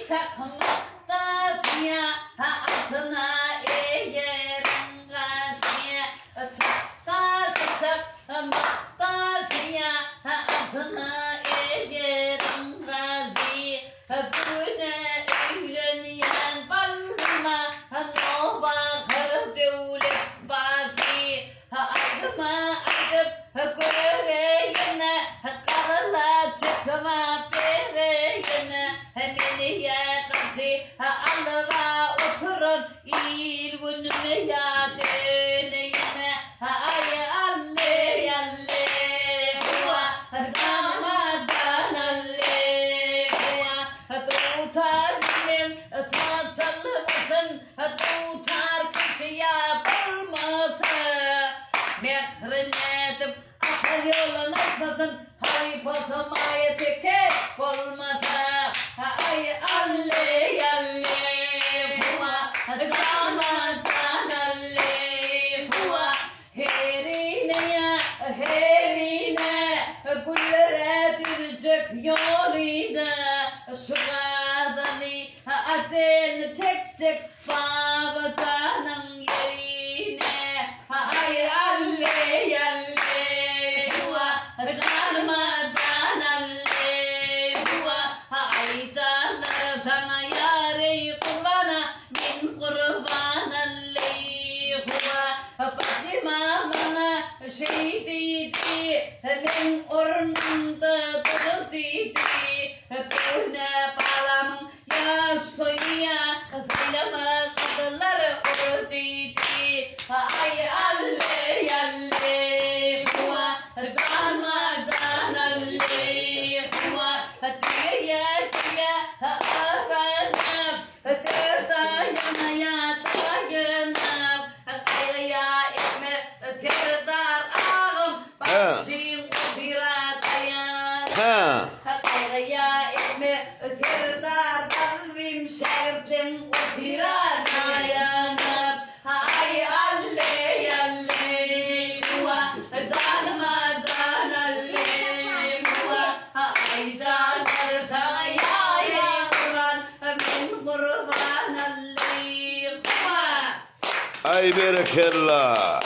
çakma taşıya altına eğerin kaşıya çakma taşıya altına eğerin kaşıya düğüne evlenyen balma o bakır devlet başı aydıma aydıp göreyine karla çıkma pereyine Meniye karşı Allah'a oturun il gününe ya döneyine ay alle alle hua Ramazan alle hua tutar dilim saçılmasın tutar kişiye bulmasın mehrinetim akıl yolun atmasın haypotamaya teke olmasın ay alle alle hua Ramazan alle hua herine ya herine güllere dürecek yolida şu kadını adını çekecek babacanın yerine ay alle alle hua Ramazan alle hua ay canlar sana yâre kurbana bin kurban alle hua başıma bana şehidiydi ben ormanda durudiydi böyle palamın yaş koyuya söyleme kadıları ordiydi ay alle alle hua Ramazan alle hua diye aranıp dayanaya dayanıp kayaya etme terdar ağım başım bira dayan kayaya etme terdar kalbim şerden bira dayanıp ay alle alle hua Ramazan alle hua ay canlar sayaya Kur'an min kurban alle hua Ay berekallah.